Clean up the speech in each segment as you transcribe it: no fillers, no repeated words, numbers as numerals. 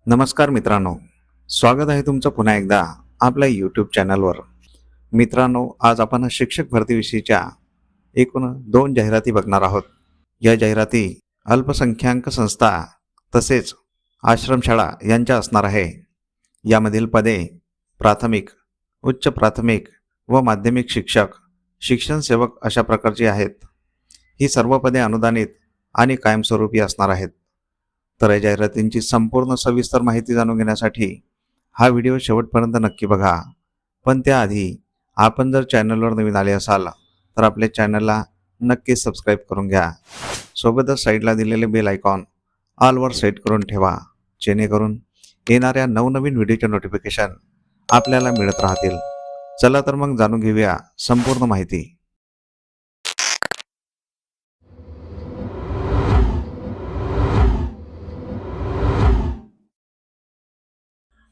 नमस्कार मित्रांनो, स्वागत आहे तुमचं पुन्हा एकदा आपल्या यूट्यूब चॅनलवर. मित्रांनो, आज आपण शिक्षक भरतीविषयीच्या एकूण 2 जाहिराती बघणार आहोत. या जाहिराती अल्पसंख्याक संस्था तसेच आश्रमशाळा यांच्या असणार आहे. यामधील पदे प्राथमिक, उच्च प्राथमिक व माध्यमिक शिक्षक, शिक्षण सेवक अशा प्रकारची आहेत. ही सर्व पदे अनुदानित आणि कायमस्वरूपी असणार आहेत. तर या जाहिरातींची संपूर्ण सविस्तर माहिती जाणून घेण्यासाठी हा व्हिडिओ शेवटपर्यंत नक्की बघा. पण त्याआधी आपण जर चॅनलवर नवीन आले असाल तर आपल्या चॅनलला नक्की सबस्क्राईब करून घ्या. सोबतच साईडला दिलेले बेल आयकॉन ऑलवर सेट करून ठेवा, जेणेकरून येणाऱ्या नवनवीन व्हिडिओचे नोटिफिकेशन आपल्याला मिळत राहतील. चला तर मग जाणून घेऊया संपूर्ण माहिती.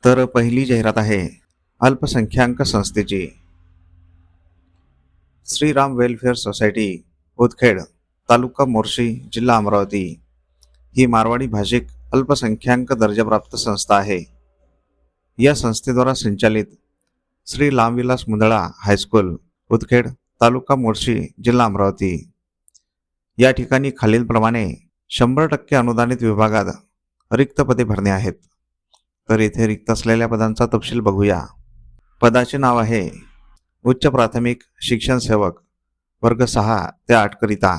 तर पहिली जाहिरात आहे अल्पसंख्याक संस्थेची. श्रीराम वेलफेअर सोसायटी उदखेड, तालुका मोर्शी, जिल्हा अमरावती ही मारवाडी भाषिक अल्पसंख्याक दर्जाप्राप्त संस्था आहे. या संस्थेद्वारा संचालित श्री रामविलास मुंदळा हायस्कूल उदखेड, तालुका मोर्शी, जिल्हा अमरावती या ठिकाणी खालीलप्रमाणे 100% अनुदानित विभागात रिक्त पदे भरणे आहेत. तर येथे रिक्त असलेल्या पदांचा तपशील बघूया. पदाचे नाव आहे उच्च प्राथमिक शिक्षण सेवक, वर्ग 6 ते 8 करिता.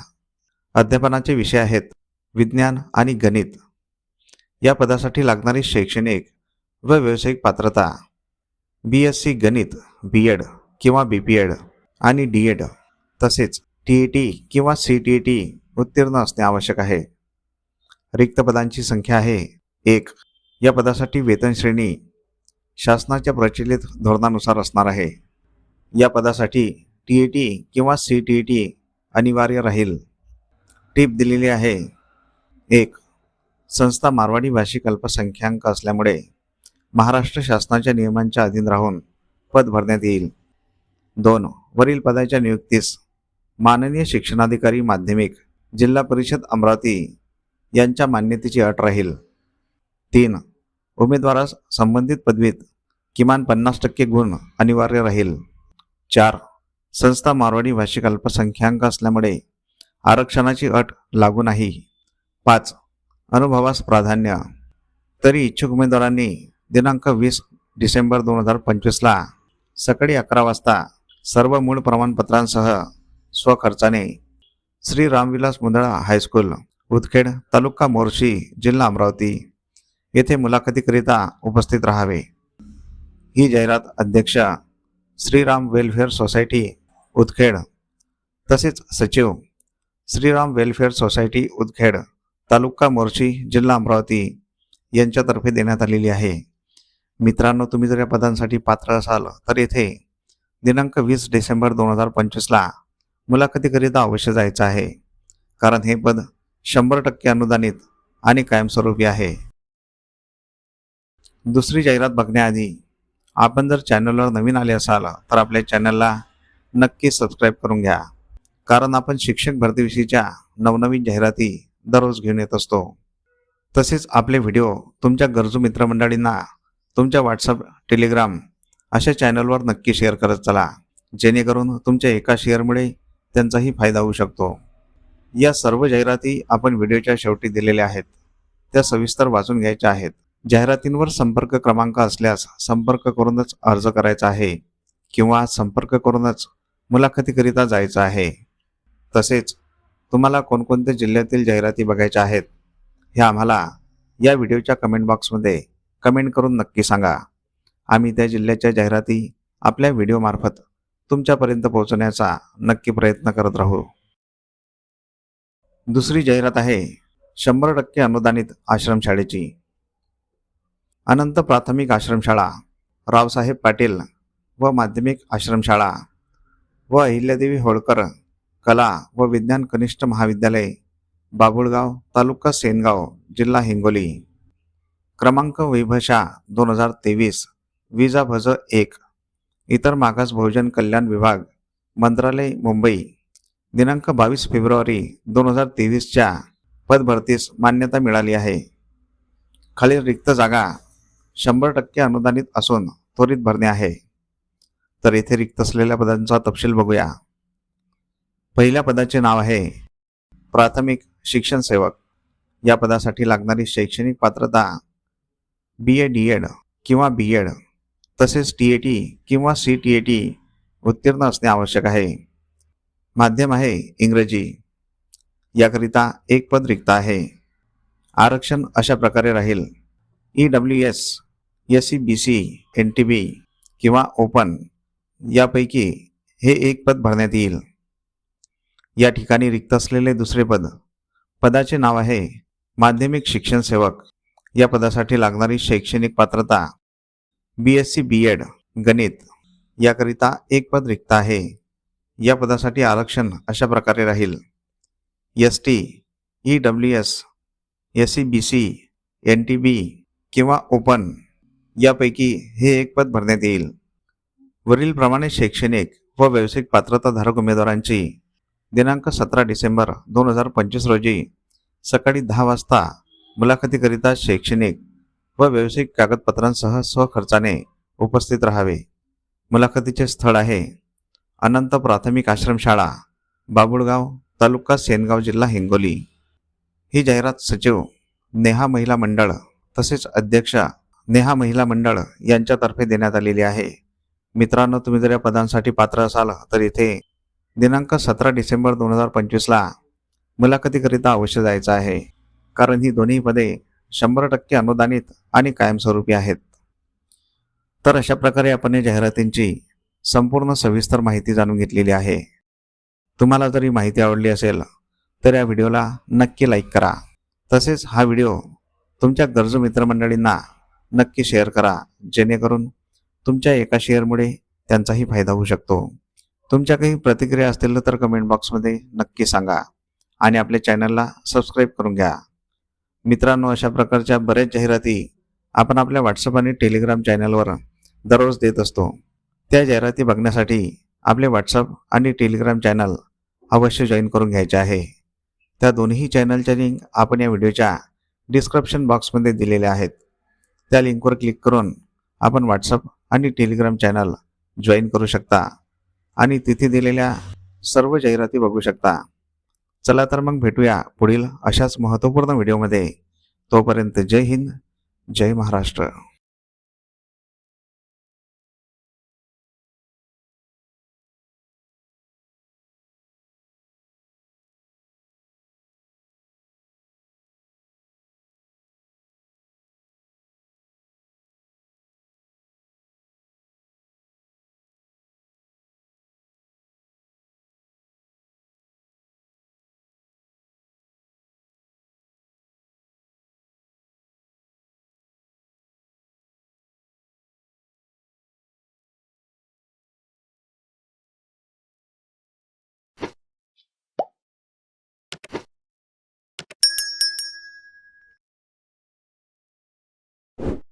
अध्यापनाचे विषय आहेत विज्ञान आणि गणित. या पदासाठी लागणारी शैक्षणिक व व्यावसायिक पात्रता BSc गणित BEd किंवा BPEd आणि DEd तसेच TET किंवा CTET उत्तीर्ण असणे आवश्यक आहे. रिक्त पदांची संख्या आहे 1. या पदासाठी वेतन श्रेणी शासनाच्या प्रचलित धोरणानुसार असणार आहे. या पदासाठी TET किंवा CTET अनिवार्य राहील. टीप दिलेली आहे. 1. संस्था मारवाडी भाषिक अल्पसंख्याक असल्यामुळे महाराष्ट्र शासनाच्या नियमांच्या अधीन राहून पद भरण्यात येईल. 2. वरील पदाच्या नियुक्तीस माननीय शिक्षणाधिकारी माध्यमिक जिल्हा परिषद अमरावती यांच्या मान्यतेची अट राहील. 3. उमेदवारास संबंधित पदवीत किमान 50% गुण अनिवार्य राहील. 4. संस्था मारवाडी भाषिक अल्पसंख्याक असल्यामुळे आरक्षणाची अट लागू नाही. 5. अनुभवास प्राधान्य. तरी इच्छुक उमेदवारांनी दिनांक 20 डिसेंबर 2025 सकाळी 11 वाजता सर्व मूळ प्रमाणपत्रांसह स्वखर्चाने श्री रामविलास मुंदळा हायस्कूल उदखेड, तालुका मोर्शी, जिल्हा अमरावती येथे मुलाखतीकरिता उपस्थित राहावे. ही जाहिरात अध्यक्ष श्रीराम वेलफेअर सोसायटी उदखेड तसेच सचिव श्रीराम वेलफेअर सोसायटी उदखेड, तालुका मोर्शी, जिल्हा अमरावती यांच्यातर्फे देण्यात आलेली आहे. मित्रांनो, तुम्ही जर या पदांसाठी पात्र असाल तर येथे दिनांक 20 डिसेंबर 2025 मुलाखतीकरिता अवश्य जायचं आहे, कारण हे पद 100% अनुदानित आणि कायमस्वरूपी आहे. दुसरी जाहिरात बघण्याआधी आपण जर चॅनलवर नवीन आले असाल तर आपल्या चॅनलला नक्की सबस्क्राईब करून घ्या, कारण आपण शिक्षक भरतीविषयीच्या नवनवीन जाहिराती दररोज घेऊन येत असतो. तसेच आपले व्हिडिओ तुमच्या गरजू मित्रमंडळींना तुमच्या व्हॉट्सअप, टेलिग्राम अशा चॅनलवर नक्की शेअर करत चला, जेणेकरून तुमच्या एका शेअरमुळे त्यांचाही फायदा होऊ शकतो. या सर्व जाहिराती आपण व्हिडिओच्या शेवटी दिलेल्या आहेत, त्या सविस्तर वाचून घ्यायच्या आहेत. जाहिरातींवर संपर्क क्रमांक असल्यास संपर्क करूनच अर्ज करायचा आहे किंवा संपर्क करूनच मुलाखतीकरिता जायचं आहे. तसेच तुम्हाला कोणकोणत्या जिल्ह्यातील जाहिराती बघायच्या आहेत हे आम्हाला या व्हिडिओच्या कमेंट बॉक्समध्ये कमेंट करून नक्की सांगा. आम्ही त्या जिल्ह्याच्या जाहिराती आपल्या व्हिडिओमार्फत तुमच्यापर्यंत पोहोचवण्याचा नक्की प्रयत्न करत राहू. दुसरी जाहिरात आहे 100% अनुदानित आश्रमशाळेची. अनंत प्राथमिक आश्रमशाळा, रावसाहेब पाटील व माध्यमिक आश्रमशाळा व अहिल्यादेवी होळकर कला व विज्ञान कनिष्ठ महाविद्यालय, बाभुळगाव, तालुका सेनगाव, जिल्हा हिंगोली. क्रमांक वैभशा 2023, विजा भज 1. इतर मागास बहुजन कल्याण विभाग, मंत्रालय, मुंबई. दिनांक 22 फेब्रुवारी 2023 पदभरतीस मान्यता मिळाली आहे. खालील रिक्त जागा 100% अनुदानित असून त्वरित भरणे आहे. तर येथे रिक्त असलेल्या पदांचा तपशील बघूया. पहिल्या पदाचे नाव आहे प्राथमिक शिक्षण सेवक. या पदासाठी लागणारी शैक्षणिक पात्रता BA DED किंवा BEd तसेच TAT किंवा CTAT उत्तीर्ण असणे आवश्यक आहे. माध्यम आहे इंग्रजी. याकरिता एक पद रिक्त आहे. आरक्षण अशा प्रकारे राहील. EWS, SC, BC, NTB किंवा ओपन यापैकी हे एक पद भरण्यात येईल. या ठिकाणी रिक्त असलेले दुसरे पद, पदाचे नाव आहे माध्यमिक शिक्षण सेवक. या पदासाठी लागणारी शैक्षणिक पात्रता BSc BEd गणित. याकरिता एक पद रिक्त आहे. या पदासाठी आरक्षण अशा प्रकारे राहील. ST, EWS, SC, BC, NTB किंवा ओपन यापैकी हे एक पद भरण्यात येईल. वरीलप्रमाणे शैक्षणिक व व्यावसायिक पात्रताधारक उमेदवारांची दिनांक 17 डिसेंबर 2025 रोजी सकाळी 10 वाजता मुलाखतीकरिता शैक्षणिक व व्यावसायिक कागदपत्रांसह स्वखर्चाने उपस्थित राहावे. मुलाखतीचे स्थळ आहे अनंत प्राथमिक आश्रमशाळा, बाबुळगाव, तालुका सेनगाव, जिल्हा हिंगोली. ही जाहिरात सचिव नेहा महिला मंडळ तसेच अध्यक्ष नेहा महिला मंडळ यांच्यातर्फे देण्यात आलेली आहे. मित्रांनो, तुम्ही जर या पदांसाठी पात्र असाल तर इथे दिनांक 17 डिसेंबर 2025ला मुलाखतीकरिता अवश्य जायचं आहे, कारण ही दोन्ही पदे 100% अनुदानित आणि कायमस्वरूपी आहेत. तर अशा प्रकारे आपण या जाहिरातींची संपूर्ण सविस्तर माहिती जाणून घेतलेली आहे. तुम्हाला जर ही माहिती आवडली असेल तर या व्हिडिओला नक्की लाईक करा. तसेच हा व्हिडिओ तुमच्या गरजू मित्रमंडळींना नक्की शेअर करा, जेणेकरून तुमच्या एका शेअरमुळे त्यांचाही फायदा होऊ शकतो. तुमच्या काही प्रतिक्रिया असतील तर कमेंट बॉक्समध्ये नक्की सांगा आणि आपल्या चॅनलला सबस्क्राईब करून घ्या. मित्रांनो, अशा प्रकारच्या बऱ्याच जाहिराती आपण आपल्या व्हॉट्सअप आणि टेलिग्राम चॅनलवर दररोज देत असतो. त्या जाहिराती बघण्यासाठी आपले व्हॉट्सअप आणि टेलिग्राम चॅनल अवश्य जॉईन करून घ्यायचे आहे. त्या दोन्ही चॅनलच्या लिंक आपण या व्हिडिओच्या डिस्क्रिप्शन बॉक्समध्ये दिलेल्या आहेत. त्या लिंकवर क्लिक करून आपण व्हॉट्सअप आणि टेलिग्राम चॅनल जॉईन करू शकता आणि तिथे दिलेल्या सर्व जाहिराती बघू शकता. चला तर मग भेटूया पुढील अशाच महत्त्वपूर्ण व्हिडिओमध्ये. तोपर्यंत जय हिंद, जय महाराष्ट्र.